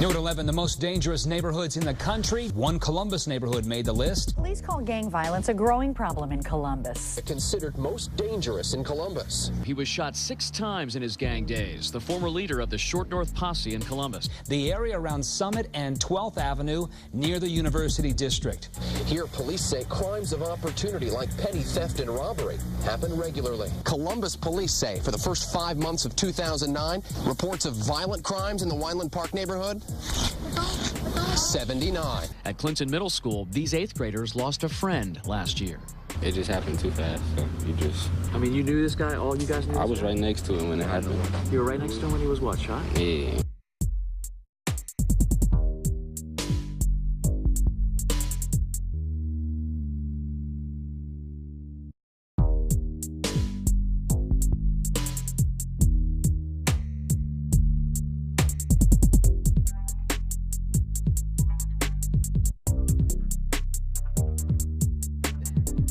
New at 11, the most dangerous neighborhoods in the country. One Columbus neighborhood made the list. Police call gang violence a growing problem in Columbus. Considered most dangerous in Columbus. He was shot 6 times in his gang days, the former leader of the Short North Posse in Columbus. The area around Summit and 12th Avenue near the University District. Here, police say crimes of opportunity like petty theft and robbery happen regularly. Columbus police say for the first 5 months of 2009, reports of violent crimes in the Wineland Park neighborhood, 79. At Clinton Middle School, these 8th graders lost a friend last year. It just happened too fast, so you just... I mean, you knew this guy? All you guys knew this I was guy? right next to him when it happened. You were right next to him when he was what, shot? Yeah.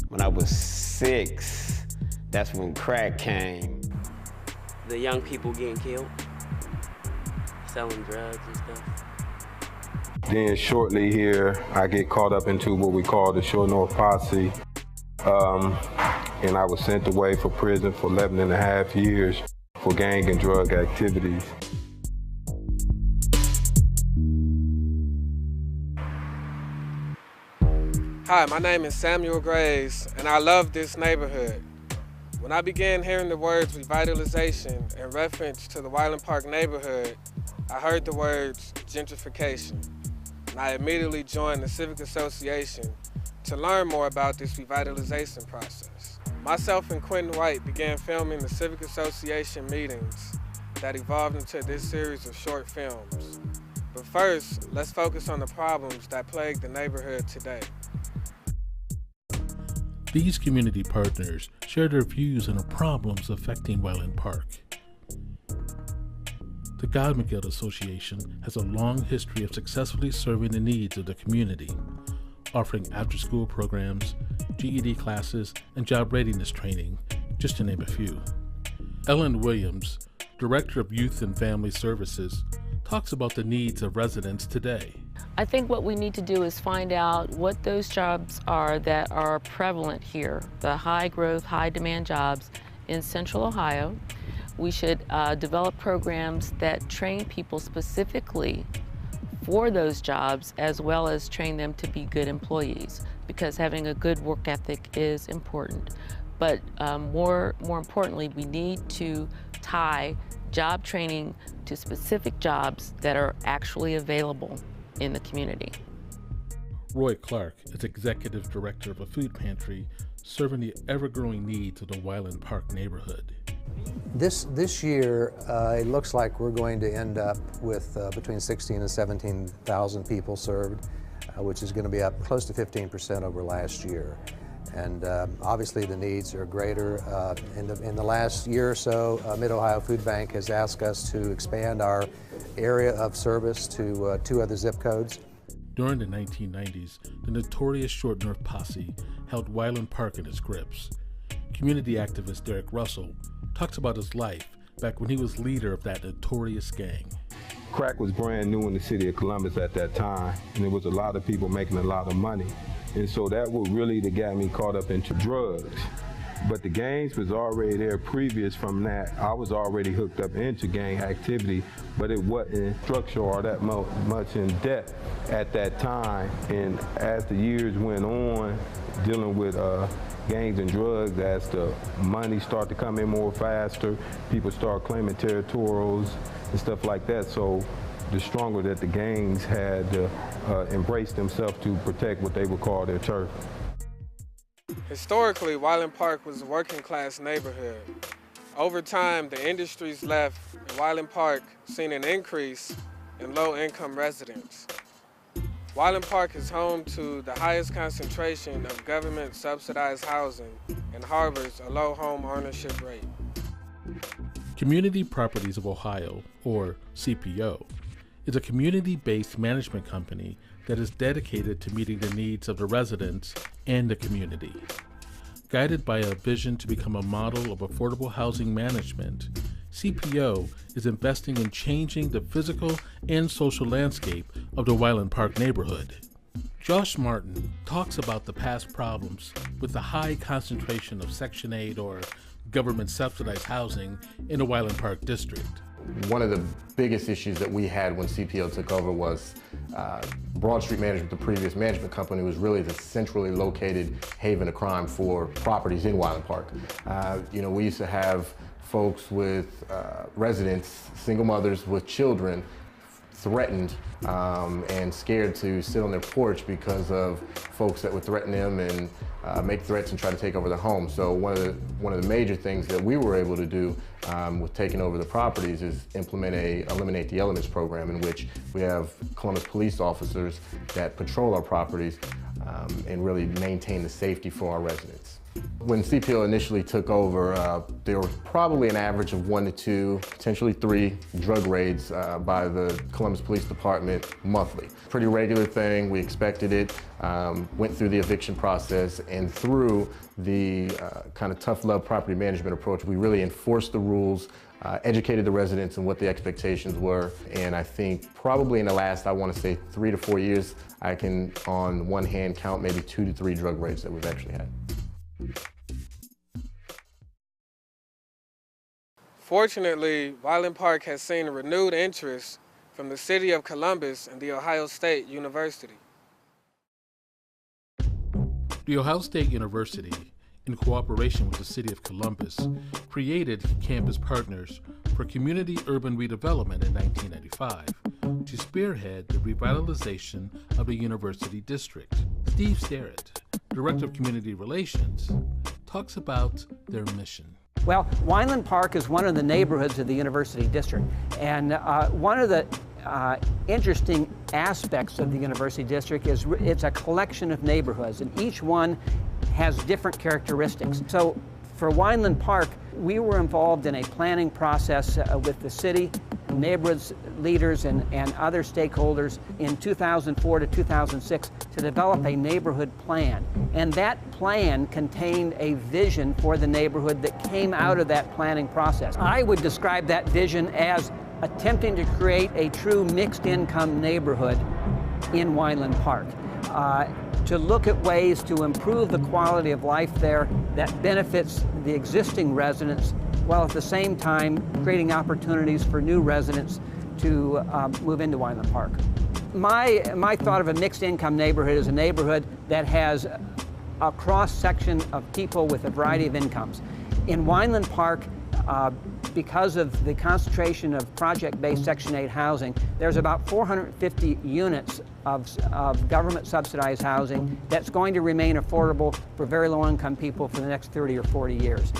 When I was 6, that's when crack came. The young people getting killed, selling drugs and stuff. Then shortly here, I get caught up into what we call the Short North Posse. And I was sent away for prison for 11 and a half years for gang and drug activities. Hi, my name is Samuel Graves, and I love this neighborhood. When I began hearing the words revitalization in reference to the Wineland Park neighborhood, I heard the words gentrification, and I immediately joined the Civic Association to learn more about this revitalization process. Myself and Quentin White began filming the Civic Association meetings that evolved into this series of short films. But first, let's focus on the problems that plague the neighborhood today. These community partners share their views on the problems affecting Wineland Park. The God McGill Association has a long history of successfully serving the needs of the community, offering after-school programs, GED classes, and job readiness training, just to name a few. Ellen Williams, Director of Youth and Family Services, talks about the needs of residents today. I think what we need to do is find out what those jobs are that are prevalent here, the high growth, high demand jobs in Central Ohio. We should develop programs that train people specifically for those jobs, as well as train them to be good employees, because having a good work ethic is important. But more importantly, we need to tie job training to specific jobs that are actually available in the community. Roy Clark is Executive Director of a food pantry serving the ever-growing needs of the Wineland Park neighborhood. This year, it looks like we're going to end up with between 16 and 17,000 people served, which is going to be up close to 15% over last year. And obviously the needs are greater. In the last year or so, Mid-Ohio Food Bank has asked us to expand our area of service to 2 other zip codes. During the 1990s, the notorious Short North Posse held Wineland Park in its grips. Community activist Derek Russell talks about his life back when he was leader of that notorious gang. Crack was brand new in the city of Columbus at that time, and there was a lot of people making a lot of money. And so that was really that got me caught up into drugs. But the gangs was already there previous from that. I was already hooked up into gang activity, but it wasn't structural or that much in depth at that time. And as the years went on, dealing with gangs and drugs, as the money started to come in more faster, people start claiming territorials and stuff like that. So the stronger that the gangs had to embrace themselves to protect what they would call their turf. Historically, Wineland Park was a working class neighborhood. Over time, the industries left and Wineland Park seen an increase in low-income residents. Wineland Park is home to the highest concentration of government-subsidized housing and harbors a low home ownership rate. Community Properties of Ohio, or CPO, is a community-based management company that is dedicated to meeting the needs of the residents and the community. Guided by a vision to become a model of affordable housing management, CPO is investing in changing the physical and social landscape of the Wyland Park neighborhood. Josh Martin talks about the past problems with the high concentration of Section 8 or government subsidized housing in the Wyland Park district. One of the biggest issues that we had when CPO took over was Broad Street Management, the previous management company, was really the centrally located haven of crime for properties in Wyland Park. We used to have folks with residents, single mothers with children, threatened and scared to sit on their porch because of folks that would threaten them and make threats and try to take over their home. So one of the major things that we were able to do with taking over the properties is implement a Eliminate the Elements program, in which we have Columbus police officers that patrol our properties and really maintain the safety for our residents. When CPO initially took over, there was probably an average of 1 to 2, potentially 3 drug raids by the Columbus Police Department monthly. Pretty regular thing, we expected it, went through the eviction process, and through the kind of tough love property management approach, we really enforced the rules, educated the residents on what the expectations were, and I think probably in the last, I want to say 3 to 4 years, I can on one hand count maybe 2 to 3 drug raids that we've actually had. Fortunately, Wyland Park has seen a renewed interest from the city of Columbus and the Ohio State University. The Ohio State University, in cooperation with the city of Columbus, created Campus Partners for Community Urban Redevelopment in 1995 to spearhead the revitalization of the university district. Steve Sterrett, Director of Community Relations, talks about their mission. Well, Wyland Park is one of the neighborhoods of the University District, and one of the interesting aspects of the University District is it's a collection of neighborhoods, and each one has different characteristics. So for Wyland Park, we were involved in a planning process with the city, neighborhoods leaders, and other stakeholders in 2004 to 2006 to develop a neighborhood plan. And that plan contained a vision for the neighborhood that came out of that planning process. I would describe that vision as attempting to create a true mixed-income neighborhood in Wyland Park. To look at ways to improve the quality of life there that benefits the existing residents, while at the same time creating opportunities for new residents to move into Wyland Park. My thought of a mixed-income neighborhood is a neighborhood that has a cross-section of people with a variety of incomes. In Wyland Park, because of the concentration of project-based Section 8 housing, there's about 450 units of government-subsidized housing that's going to remain affordable for very low-income people for the next 30 or 40 years.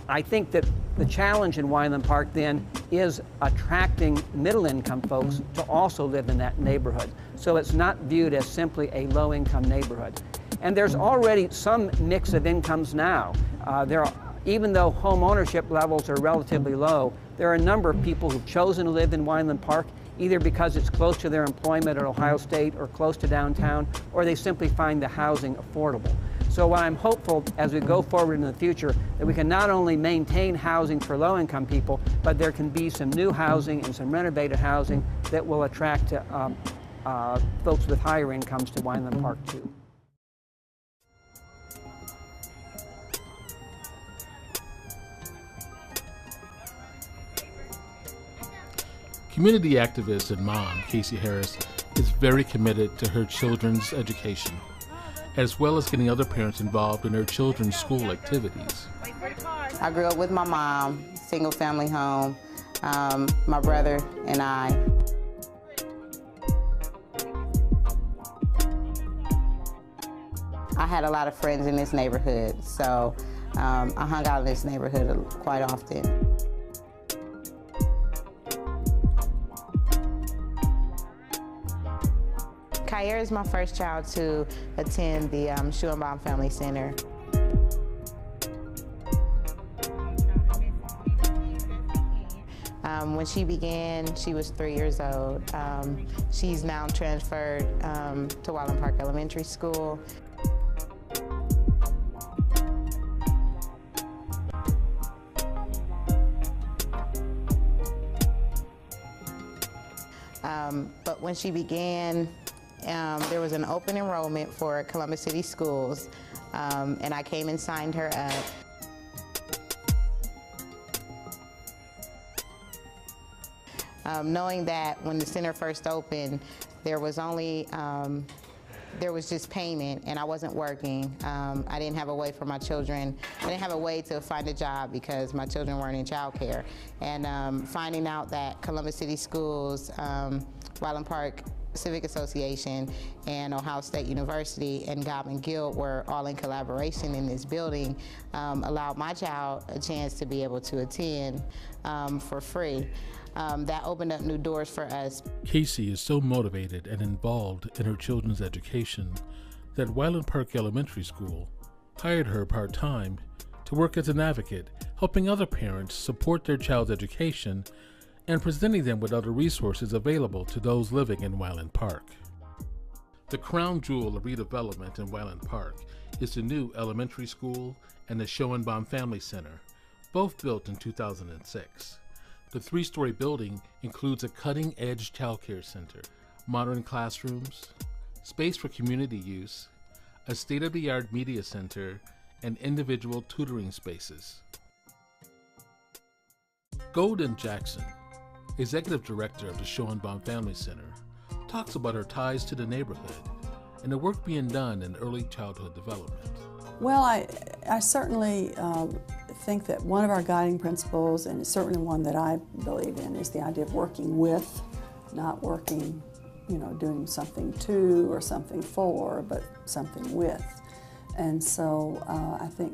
I think that the challenge in Wyland Park then is attracting middle-income folks to also live in that neighborhood. So it's not viewed as simply a low-income neighborhood. And there's already some mix of incomes now. Even though home ownership levels are relatively low, there are a number of people who've chosen to live in Wyland Park, either because it's close to their employment at Ohio State or close to downtown, or they simply find the housing affordable. So I'm hopeful as we go forward in the future that we can not only maintain housing for low-income people, but there can be some new housing and some renovated housing that will attract folks with higher incomes to Wyland Park too. Community activist and mom, Casey Harris, is very committed to her children's education, as well as getting other parents involved in their children's school activities. I grew up with my mom, single family home, my brother and I. I had a lot of friends in this neighborhood, so I hung out in this neighborhood quite often. Kyer is my first child to attend the Schuenbaum Family Center. When she began, she was 3 years old. She's now transferred to Wyland Park Elementary School. But when she began, there was an open enrollment for Columbus City Schools, and I came and signed her up. Knowing that when the center first opened, there was only there was just payment, and I wasn't working. I didn't have a way for my children. I didn't have a way to find a job because my children weren't in childcare. And finding out that Columbus City Schools, Wyland Park Civic Association, and Ohio State University and Gottman Guild were all in collaboration in this building, allowed my child a chance to be able to attend for free. That opened up new doors for us. Casey is so motivated and involved in her children's education that Wyland Park Elementary School hired her part-time to work as an advocate, helping other parents support their child's education and presenting them with other resources available to those living in Wyland Park. The crown jewel of redevelopment in Wyland Park is the new elementary school and the Schoenbaum Family Center, both built in 2006. The three-story building includes a cutting-edge childcare center, modern classrooms, space for community use, a state-of-the-art media center, and individual tutoring spaces. Golden Jackson, Executive Director of the Schoenbaum Family Center, talks about her ties to the neighborhood and the work being done in early childhood development. Well, I certainly think that one of our guiding principles, and it's certainly one that I believe in, is the idea of working with, not working, doing something to or something for, but something with. And so I think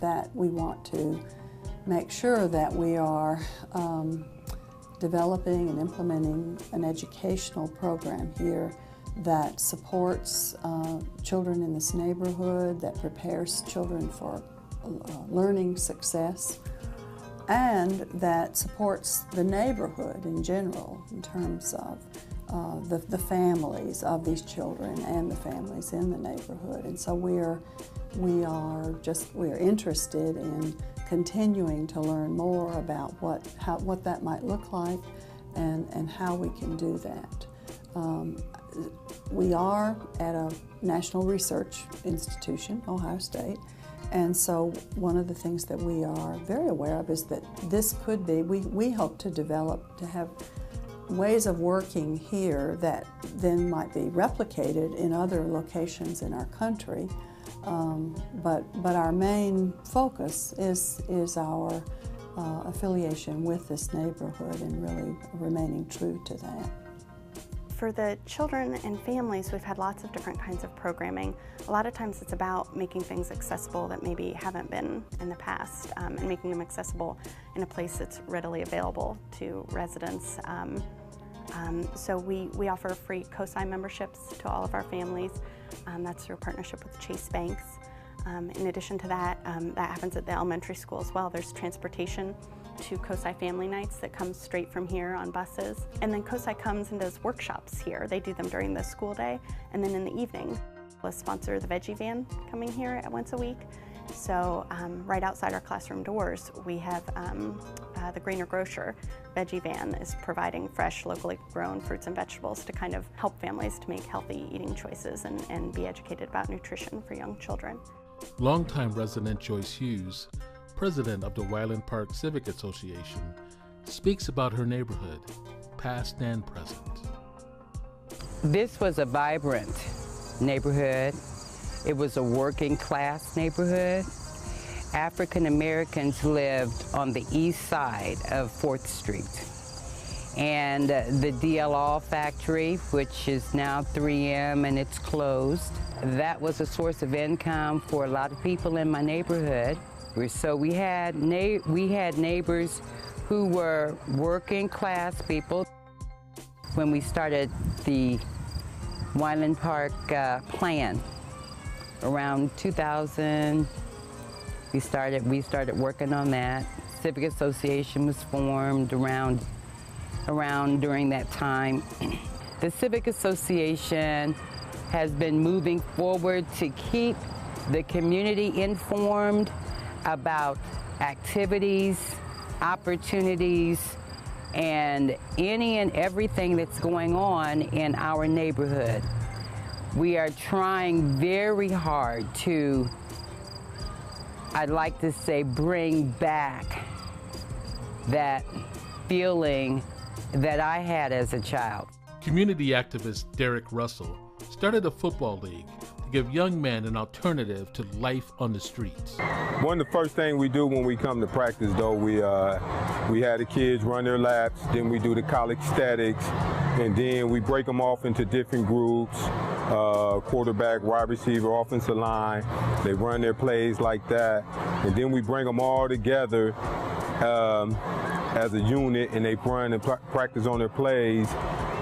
that we want to make sure that we are developing and implementing an educational program here that supports children in this neighborhood, that prepares children for learning success, and that supports the neighborhood in general in terms of the families of these children and the families in the neighborhood. And so we are interested in continuing to learn more about what that might look like and how we can do that. We are at a national research institution, Ohio State, and so one of the things that we are very aware of is that this could be, we hope to develop, to have ways of working here that then might be replicated in other locations in our country. But our main focus is our affiliation with this neighborhood and really remaining true to that. For the children and families, we've had lots of different kinds of programming. A lot of times it's about making things accessible that maybe haven't been in the past, and making them accessible in a place that's readily available to residents. So we offer free COSI memberships to all of our families. That's through a partnership with Chase Banks. In addition to that, that happens at the elementary school as well. There's transportation to COSI Family Nights that comes straight from here on buses. And then COSI comes and does workshops here. They do them during the school day, and then in the evening. We'll sponsor the veggie van coming here once a week. So right outside our classroom doors, we have the Greener Grocer veggie van is providing fresh, locally grown fruits and vegetables to kind of help families to make healthy eating choices and be educated about nutrition for young children. Longtime resident Joyce Hughes, president of the Wyland Park Civic Association, speaks about her neighborhood, past and present. This was a vibrant neighborhood. It was a working class neighborhood. African Americans lived on the east side of 4th Street. And the DLL factory, which is now 3M and it's closed, that was a source of income for a lot of people in my neighborhood. So we had neighbors who were working class people. When we started the Wyland Park plan around 2000, we started working on that. Civic Association was formed around during that time. The Civic Association has been moving forward to keep the community informed about activities, opportunities, and any and everything that's going on in our neighborhood. We are trying very hard to, I'd like to say, bring back that feeling that I had as a child. Community activist Derek Russell started a football league to give young men an alternative to life on the streets. One of the first things we do when we come to practice, though, we have the kids run their laps, then we do the college statics, and then we break them off into different groups, quarterback, wide receiver, offensive line. They run their plays like that, and then we bring them all together as a unit, and they run and practice on their plays.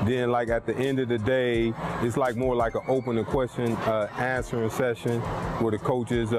Then, like at the end of the day, it's like more like an open question answering session where the coaches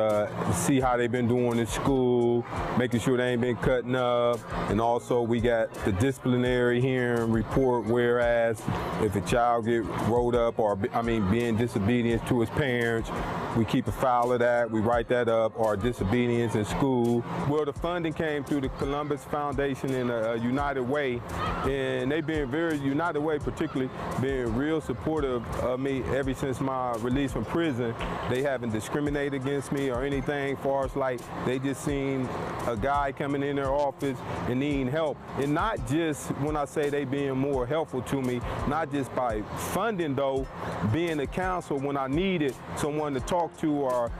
see how they've been doing in school, making sure they ain't been cutting up, and also we got the disciplinary hearing report. Whereas if a child get rolled up or being disobedient to his parents, we keep a file of that. We write that up, or disobedience in school. Well, the funding came through the Columbus Foundation in a United Way, and they've been very United Way. Particularly being real supportive of me ever since my release from prison. They haven't discriminated against me or anything, far as like they just seen a guy coming in their office and needing help. And not just when I say they being more helpful to me, not just by funding though, being a counsel when I needed someone to talk to or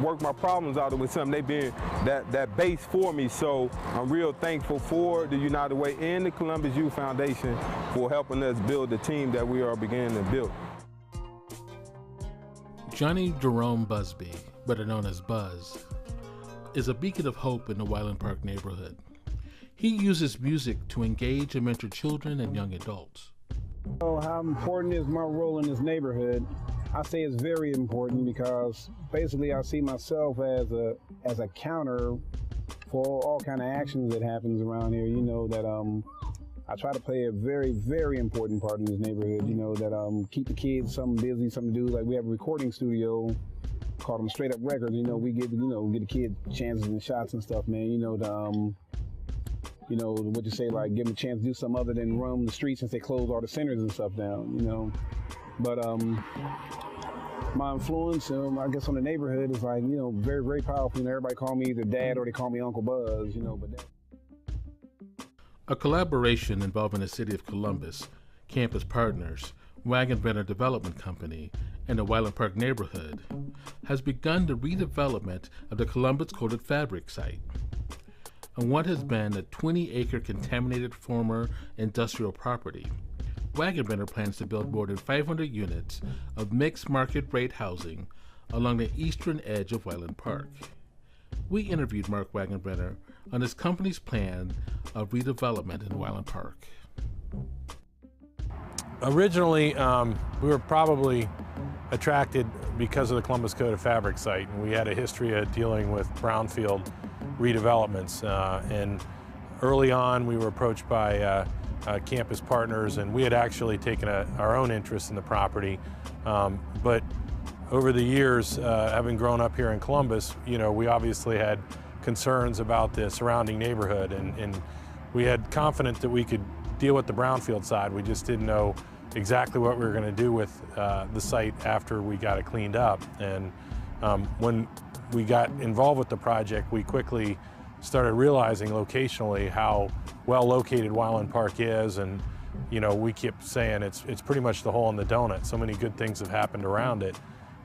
work my problems out with something. They been that base for me. So I'm real thankful for the United Way and the Columbus Youth Foundation for helping us build the team that we are beginning to build. Johnny Jerome Busby, better known as Buzz, is a beacon of hope in the Wyland Park neighborhood. He uses music to engage and mentor children and young adults. So how important is my role in this neighborhood? I say it's very important because basically I see myself as a counter for all kind of actions that happens around here. You know that I try to play a very, very important part in this neighborhood, you know, that keep the kids something busy, something to do. Like we have a recording studio called them Straight Up Records. You know, we give the kids chances and shots and stuff, man. You know, what you say, like give them a chance to do something other than roam the streets since they closed all the centers and stuff down, you know. But my influence, I guess, on the neighborhood is like, you know, very, very powerful. You know, everybody call me either Dad or they call me Uncle Buzz, you know, but that. A collaboration involving the City of Columbus, campus partners, Wagon Renner Development Company, and the Wyland Park neighborhood has begun the redevelopment of the Columbus Coated Fabric site. On what has been a 20-acre contaminated former industrial property, Wagon Renner plans to build more than 500 units of mixed market rate housing along the eastern edge of Wyland Park. We interviewed Mark Wagenbrenner on his company's plan of redevelopment in Wyland Park. Originally, we were probably attracted because of the Columbus Coated Fabric site, and we had a history of dealing with brownfield redevelopments. And early on, we were approached by campus partners, and we had actually taken our own interest in the property. But over the years, having grown up here in Columbus, you know, we obviously had concerns about the surrounding neighborhood, and we had confidence that we could deal with the brownfield side. We just didn't know exactly what we were going to do with the site after we got it cleaned up. And when we got involved with the project, we quickly started realizing locationally how well located Wyland Park is, and you know, we kept saying it's pretty much the hole in the donut. So many good things have happened around it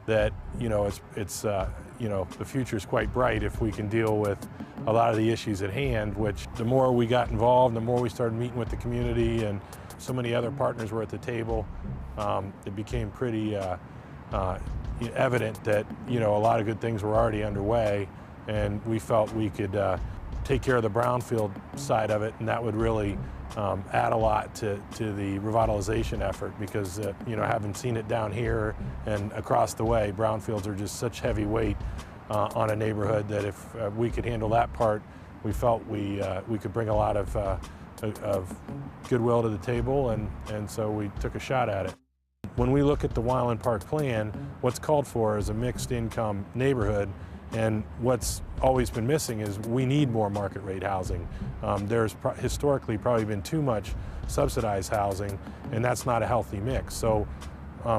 that, you know, it's you know, the future is quite bright if we can deal with a lot of the issues at hand, which the more we got involved, the more we started meeting with the community, and so many other partners were at the table. It became pretty evident that, you know, a lot of good things were already underway, and we felt we could take care of the brownfield side of it, and that would really add a lot to the revitalization effort, because you know, having seen it down here and across the way, brownfields are just such heavy weight on a neighborhood that if we could handle that part, we felt we could bring a lot of goodwill to the table, and so we took a shot at it. When we look at the Wyland Park plan, what's called for is a mixed income neighborhood, And what's always been missing is we need more market rate housing. There's historically probably been too much subsidized housing, and that's not a healthy mix. So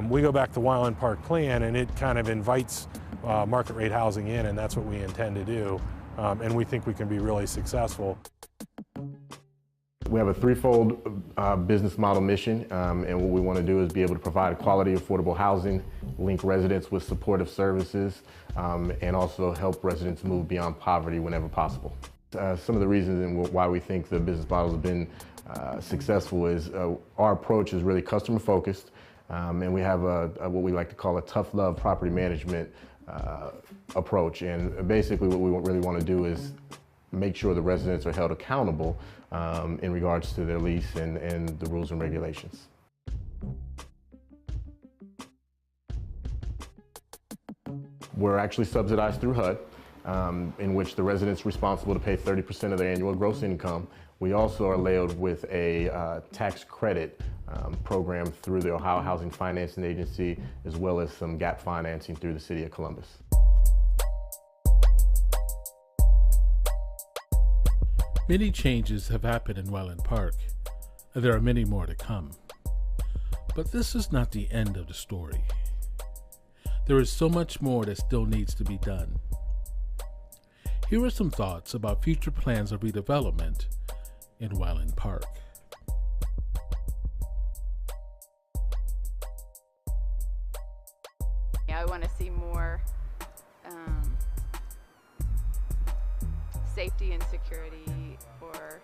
we go back to Wyland Park Plan, and it kind of invites market rate housing in, and that's what we intend to do. And we think we can be really successful. We have a threefold business model mission, and what we want to do is be able to provide quality, affordable housing, link residents with supportive services, and also help residents move beyond poverty whenever possible. Some of the reasons why we think the business model has been successful is our approach is really customer focused, and we have what we like to call a tough love property management approach. And basically what we really want to do is make sure the residents are held accountable in regards to their lease and the rules and regulations. We're actually subsidized through HUD, in which the resident's responsible to pay 30% of their annual gross income. We also are layered with a tax credit program through the Ohio Housing Financing Agency, as well as some gap financing through the City of Columbus. Many changes have happened in Wyland Park, and there are many more to come. But this is not the end of the story. There is so much more that still needs to be done. Here are some thoughts about future plans of redevelopment in Wyland Park. I want to see more safety and security for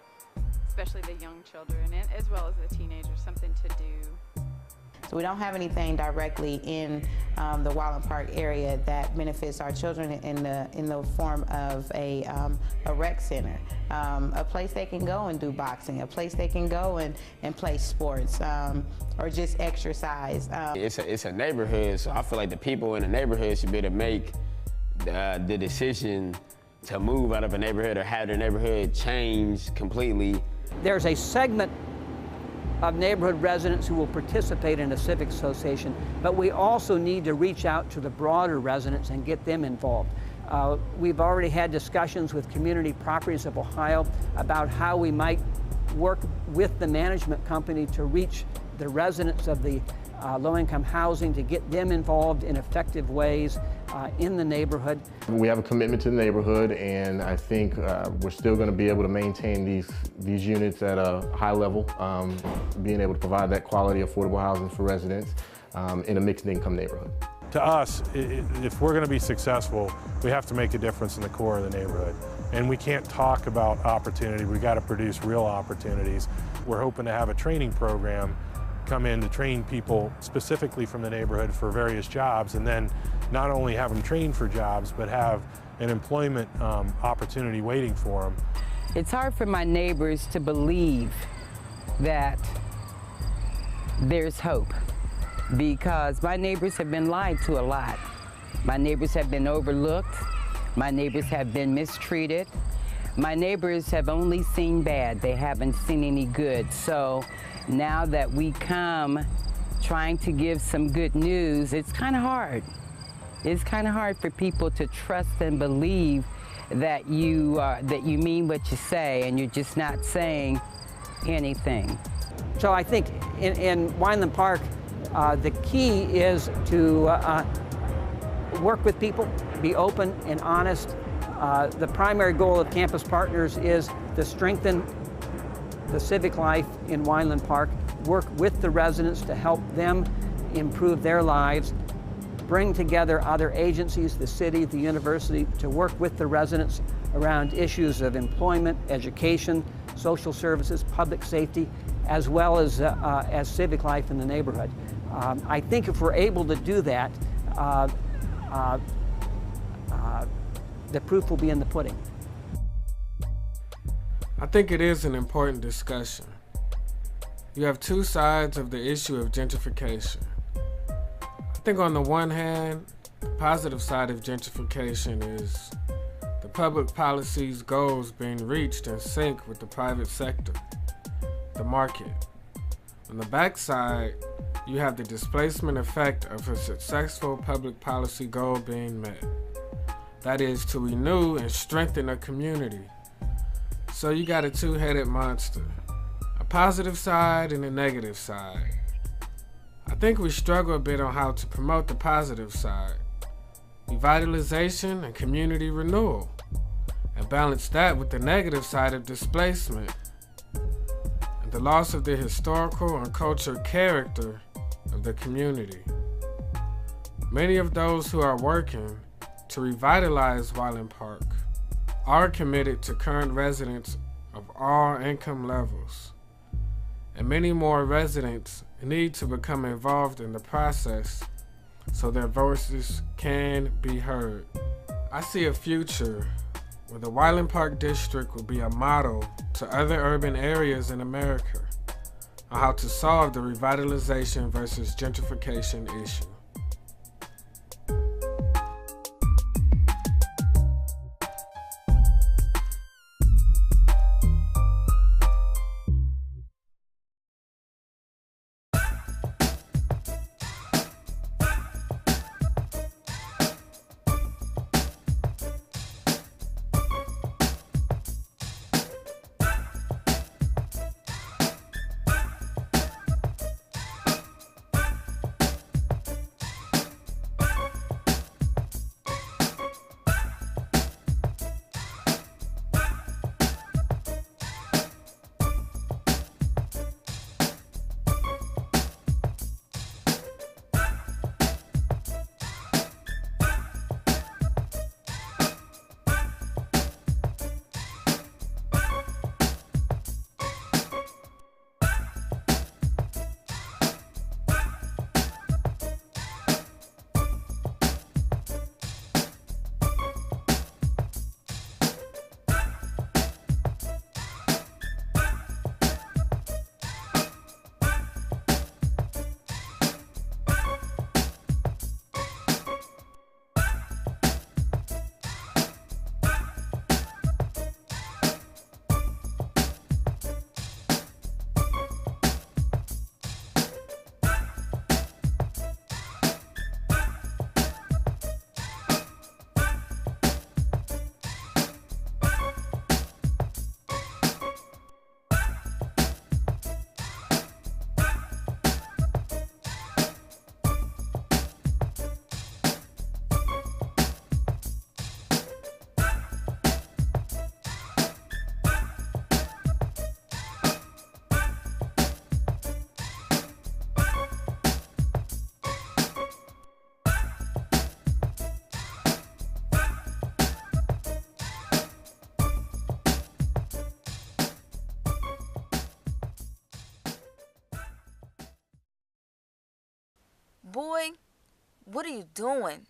especially the young children and as well as the teenagers, something to do. So we don't have anything directly in the Wyland Park area that benefits our children in the form of a rec center, a place they can go and do boxing, a place they can go and play sports, or just exercise. It's a neighborhood, so I feel like the people in the neighborhood should be able to make the decision to move out of a neighborhood or have their neighborhood change completely. There's a segment of neighborhood residents who will participate in a civic association, but we also need to reach out to the broader residents and get them involved. We've already had discussions with Community Properties of Ohio about how we might work with the management company to reach the residents of the low-income housing, to get them involved in effective ways in the neighborhood. We have a commitment to the neighborhood, and I think we're still going to be able to maintain these units at a high level, being able to provide that quality, affordable housing for residents in a mixed income neighborhood. To us, if we're going to be successful, we have to make a difference in the core of the neighborhood. And we can't talk about opportunity, we got to produce real opportunities. We're hoping to have a training program come in to train people specifically from the neighborhood for various jobs, and then not only have them trained for jobs, but have an employment opportunity waiting for them. It's hard for my neighbors to believe that there's hope, because my neighbors have been lied to a lot. My neighbors have been overlooked. My neighbors have been mistreated. My neighbors have only seen bad. They haven't seen any good. So now that we come trying to give some good news, it's kind of hard. It's kind of hard for people to trust and believe that you mean what you say and you're just not saying anything. So I think in Wyland Park, the key is to work with people, be open and honest. The primary goal of Campus Partners is to strengthen the civic life in Wyland Park, work with the residents to help them improve their lives, bring together other agencies, the city, the university, to work with the residents around issues of employment, education, social services, public safety, as well as civic life in the neighborhood. I think if we're able to do that, the proof will be in the pudding. I think it is an important discussion. You have two sides of the issue of gentrification. I think on the one hand, the positive side of gentrification is the public policy's goals being reached in sync with the private sector, the market. On the backside, you have the displacement effect of a successful public policy goal being met. That is, to renew and strengthen a community. So you got a two-headed monster, a positive side and a negative side. I think we struggle a bit on how to promote the positive side, revitalization and community renewal, and balance that with the negative side of displacement and the loss of the historical and cultural character of the community. Many of those who are working to revitalize Wyland Park are committed to current residents of all income levels, and many more residents need to become involved in the process so their voices can be heard. I see a future where the Wyland Park District will be a model to other urban areas in America on how to solve the revitalization versus gentrification issue. Boy, what are you doing?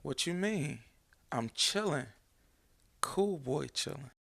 What you mean? I'm chilling. Cool boy chilling.